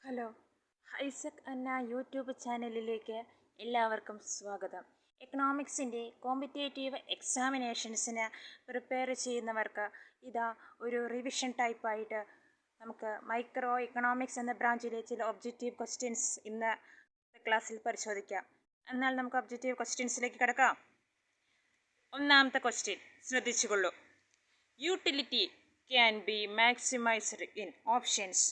Hello, Isaac എന്ന YouTube ചാനലിലേക്ക് എല്ലാവർക്കും സ്വാഗതം. എക്കണോമിക്സിൻ്റെ കോമ്പറ്റേറ്റീവ് എക്സാമിനേഷൻസിന് പ്രിപ്പയർ ചെയ്യുന്നവർക്ക് ഇതാ ഒരു റിവിഷൻ ടൈപ്പായിട്ട് നമുക്ക് മൈക്രോ എക്കണോമിക്സ് എന്ന ബ്രാഞ്ചിലെ ചില ഒബ്ജക്റ്റീവ് ക്വസ്റ്റ്യൻസ് ഇന്ന് ക്ലാസ്സിൽ പരിശോധിക്കാം. എന്നാൽ നമുക്ക് ഒബ്ജക്റ്റീവ് ക്വസ്റ്റ്യൻസിലേക്ക് കിടക്കാം. ഒന്നാമത്തെ ക്വസ്റ്റ്യൻ ശ്രദ്ധിച്ചുകൊള്ളൂ. Utility can be maximized in options.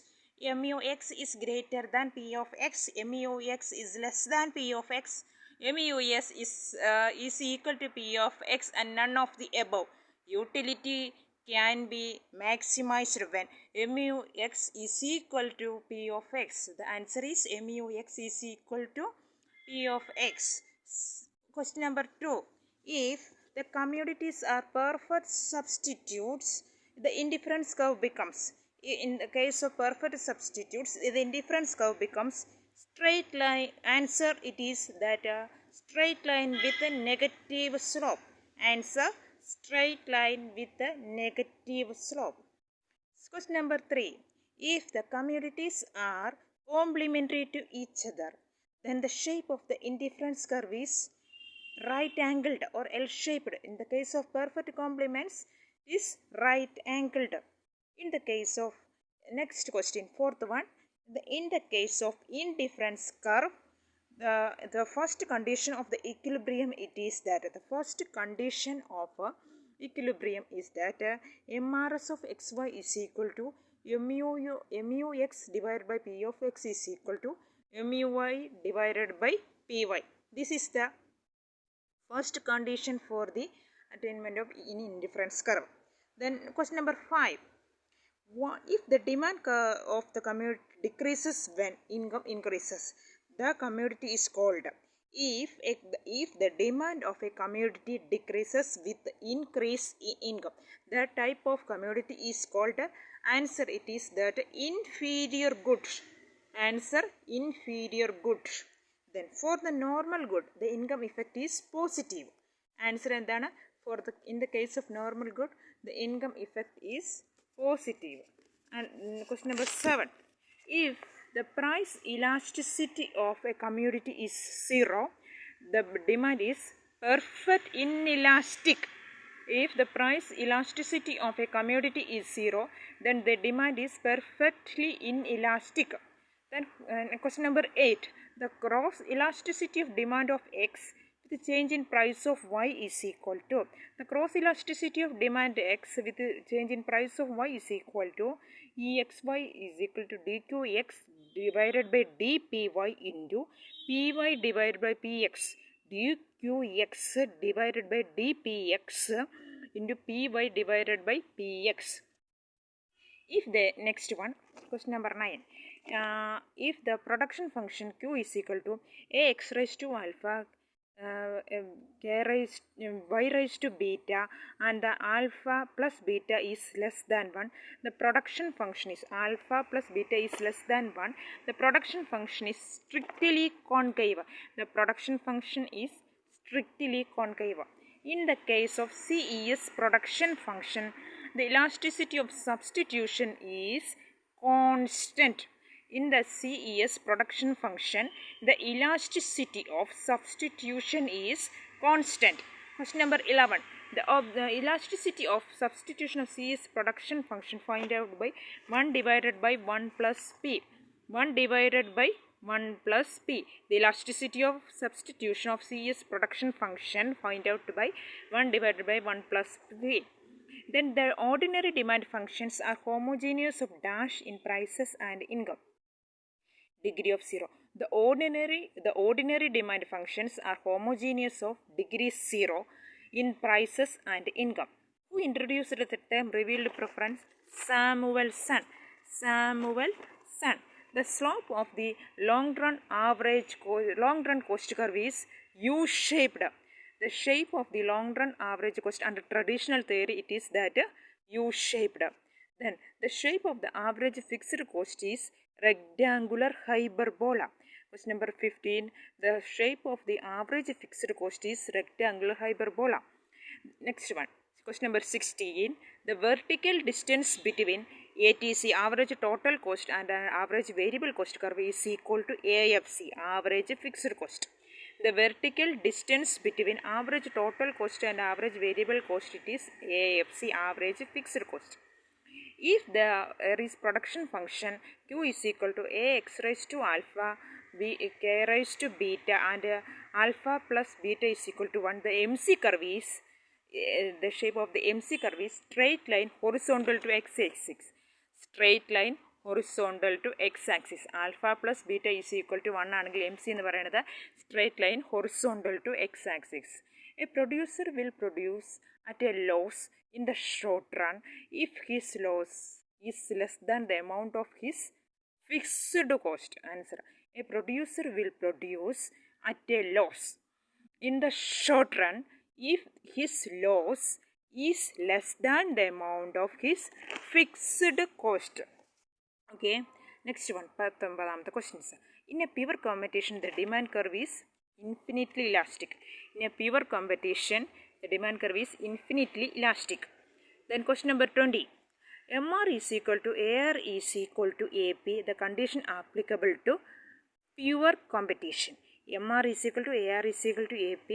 MUX is greater than P of X, MUX is less than P of X, MUS is equal to P of X and none of the above. Utility can be maximized when MUX is equal to P of X. The answer is MUX is equal to P of X. Question number 2. If the commodities are perfect substitutes, the indifference curve becomes. In the case of perfect substitutes, the indifference curve becomes straight line. Answer, it is that straight line with a negative slope. Answer, straight line with a negative slope. Question number 3. If the commodities are complementary to each other, then the shape of the indifference curve is right angled or L-shaped. In the case of perfect complements, it is right angled. In the case of next question, fourth one, in the case of indifference curve, the first condition of the equilibrium, it is that the first condition of equilibrium is that MRS of xy is equal to MUX divided by P of X is equal to MUY divided by PY. This is the first condition for the attainment of indifference curve. Then question number 5. If the demand of the commodity decreases when income increases, the commodity is called. If the demand of a commodity decreases with increase in income, the type of commodity is called. Answer, it is that inferior good. Answer, inferior good. Then for the normal good, the income effect is positive. Answer endana, for the in the case of normal good, the income effect is positive. And question number 7. If the price elasticity of a commodity is 0, the demand is perfect inelastic. If the price elasticity of a commodity is 0, then the demand is perfectly inelastic. Then question number 8. The cross elasticity of demand of X with change in price of Y is equal to. The cross elasticity of demand X with change in price of Y is equal to EXY is equal to DQX divided by DPY into PY divided by PX. DQX divided by DPX into PY divided by PX. If the next one, question number 9. If the production function Q is equal to AX raised to alpha, y raised to beta, and the alpha plus beta is less than 1, the production function is alpha plus beta is less than 1, the production function is strictly concave. The production function is strictly concave. In the case of CES production function, the elasticity of substitution is constant. In the CES production function, the elasticity of substitution is constant. Question number 11. The elasticity of substitution of CES production function find out by 1 divided by 1 plus P. 1 divided by 1 plus P. The elasticity of substitution of CES production function find out by 1 divided by 1 plus P. Then the ordinary demand functions are homogeneous of dash in prices and income. Degree of 0. The ordinary demand functions are homogeneous of degree 0 in prices and income. Who introduced the term revealed preference? Samuelson. The slope of the long run cost curve is U-shaped. The shape of the long run average cost under traditional theory, it is that U-shaped. Then the shape of the average fixed cost is rectangular hyperbola. Question number 15. The shape of the average fixed cost is rectangular hyperbola. Next one. Question number 16. The vertical distance between ATC, average total cost, and average variable cost curve is equal to AFC, average fixed cost. The vertical distance between average total cost and average variable cost, it is AFC, average fixed cost. If there is production function Q is equal to AX raised to alpha, K raised to beta, and alpha plus beta is equal to 1, the MC curve is, the shape of the MC curve is straight line horizontal to x-axis. Straight line horizontal to x-axis. Alpha plus beta is equal to 1 ആണെങ്കിൽ MC എന്ന് പറയുന്നത് straight line horizontal to x-axis. A producer will produce at a loss in the short run if his loss is less than the amount of his fixed cost. Answer. A producer will produce at a loss in the short run if his loss is less than the amount of his fixed cost. Okay, next one, 19th questions. In a pure competition, the demand curve is infinitely elastic. In a pure competition, the demand curve is infinitely elastic. Then question number 20. MR is equal to AR is equal to AP, the condition applicable to pure competition. MR is equal to AR is equal to AP,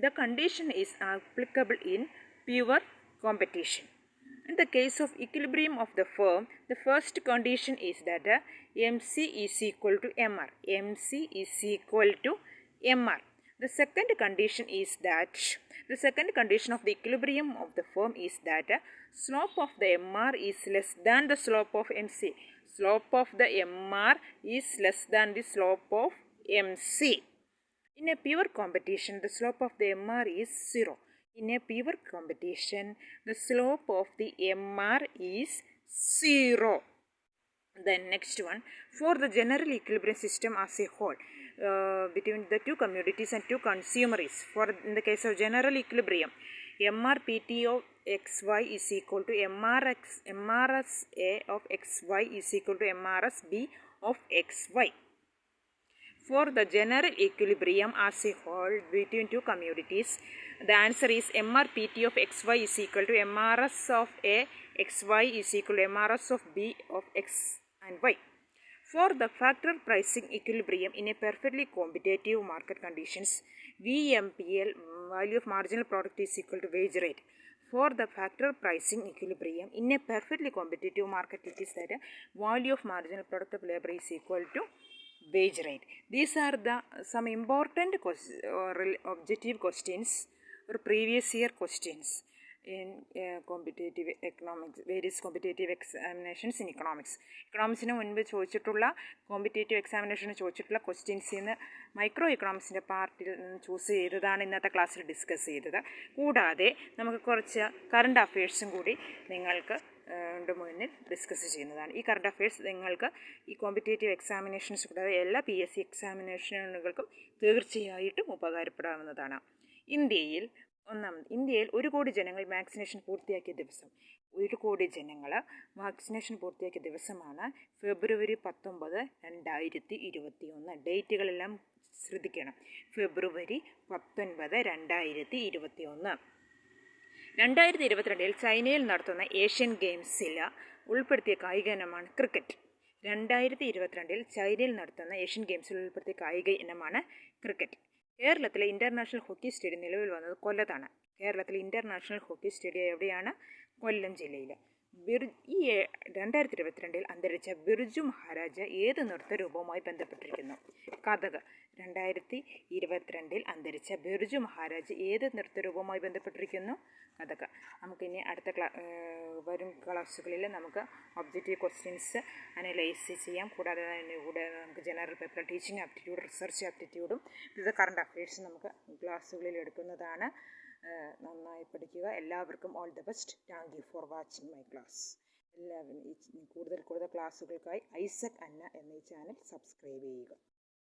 the condition is applicable in pure competition. In the case of equilibrium of the firm, the first condition is that MC is equal to MR. MC is equal to MR. The second condition is that, the second condition of the equilibrium of the firm is that slope of the MR is less than the slope of MC. Slope of the MR is less than the slope of MC. In a pure competition, the slope of the MR is 0. In a pure competition, the slope of the MR is 0. Then next one, for the general equilibrium system as a whole, between the two commodities and two consumers, for in the case of general equilibrium, MRPT of XY is equal to MRSA of XY is equal to MRSB of XY. For the general equilibrium as a whole between two commodities, the answer is MRPT of XY is equal to MRS of A XY is equal to MRS of B of X and Y. For the factor pricing equilibrium in a perfectly competitive market conditions, VMPL, value of marginal product, is equal to wage rate. For the factor pricing equilibrium in a perfectly competitive market, it is that value of marginal product of labor is equal to wage rate. These are the some important objective questions or previous year questions in competitive economics, various competitive examinations in economics. എക്കണോമിക്സിന് മുൻപ് ചോദിച്ചിട്ടുള്ള competitive എക്സാമിനേഷന് ചോദിച്ചിട്ടുള്ള ക്വസ്റ്റ്യൻസിൽ നിന്ന് micro എക്കണോമിക്സിൻ്റെ പാർട്ടിൽ നിന്ന് choose ചെയ്തതാണ് ഇന്നത്തെ ക്ലാസ്സിൽ discuss ചെയ്തത്. കൂടാതെ നമുക്ക് കുറച്ച് കറണ്ട് അഫയേഴ്സും കൂടി നിങ്ങൾക്ക് മുന്നിൽ ഡിസ്കസ് ചെയ്യുന്നതാണ്. ഈ കറണ്ട് അഫയേഴ്സ് നിങ്ങൾക്ക് ഈ കോമ്പറ്റേറ്റീവ് എക്സാമിനേഷൻസ് കൂടാതെ എല്ലാ PSC എക്സാമിനേഷനുകൾക്കും തീർച്ചയായിട്ടും ഉപകാരപ്പെടാവുന്നതാണ്. ഇന്ത്യയിൽ 1 കോടി ജനങ്ങൾ വാക്സിനേഷൻ പൂർത്തിയാക്കിയ ദിവസം. 1 കോടി ജനങ്ങൾ വാക്സിനേഷൻ പൂർത്തിയാക്കിയ ദിവസമാണ് ഫെബ്രുവരി 19, 2021. ഡേറ്റുകളെല്ലാം ശ്രദ്ധിക്കണം. ഫെബ്രുവരി 19, 2021. 2022 ചൈനയിൽ നടത്തുന്ന ഏഷ്യൻ ഗെയിംസിൽ ഉൾപ്പെടുത്തിയ കായിക ഇനമാണ് ക്രിക്കറ്റ്. 2022 ചൈനയിൽ നടത്തുന്ന ഏഷ്യൻ ഗെയിംസിൽ ഉൾപ്പെടുത്തിയ കായിക ഇനമാണ് ക്രിക്കറ്റ്. കേരളത്തിലെ ഇൻ്റർനാഷണൽ ഹോക്കി സ്റ്റേഡിയം നിലവിൽ വന്നത് കൊല്ലത്താണ്. കേരളത്തിലെ ഇൻ്റർനാഷണൽ ഹോക്കി സ്റ്റേഡിയം എവിടെയാണ്? കൊല്ലം ജില്ലയിൽ. ഈ 2022 അന്തരിച്ച ബിർജു മഹാരാജ ഏത് നൃത്തരൂപവുമായി ബന്ധപ്പെട്ടിരിക്കുന്നു? കഥക്. 2022 അന്തരിച്ച ബിർജു മഹാരാജ് ഏത് നൃത്തരൂപവുമായി ബന്ധപ്പെട്ടിരിക്കുന്നു? കഥക്. നമുക്കിനി അടുത്ത വരും ക്ലാസ്സുകളിൽ നമുക്ക് ഒബ്ജക്റ്റീവ് ക്വസ്റ്റ്യൻസ് അനലൈസ് ചെയ്യാം. കൂടാതെ നമുക്ക് general paper, teaching aptitude, research ആപ്റ്റിറ്റ്യൂഡും വിവിധ കറണ്ട് അഫയേഴ്സും നമുക്ക് ക്ലാസ്സുകളിൽ എടുക്കുന്നതാണ്. നന്നായി പഠിക്കുക. എല്ലാവർക്കും all the best. Thank you for watching my class. എല്ലാവരും കൂടുതൽ ക്ലാസ്സുകൾക്കായി ഐസക് അന്ന എന്ന ഈ ചാനൽ സബ്സ്ക്രൈബ് ചെയ്യുക.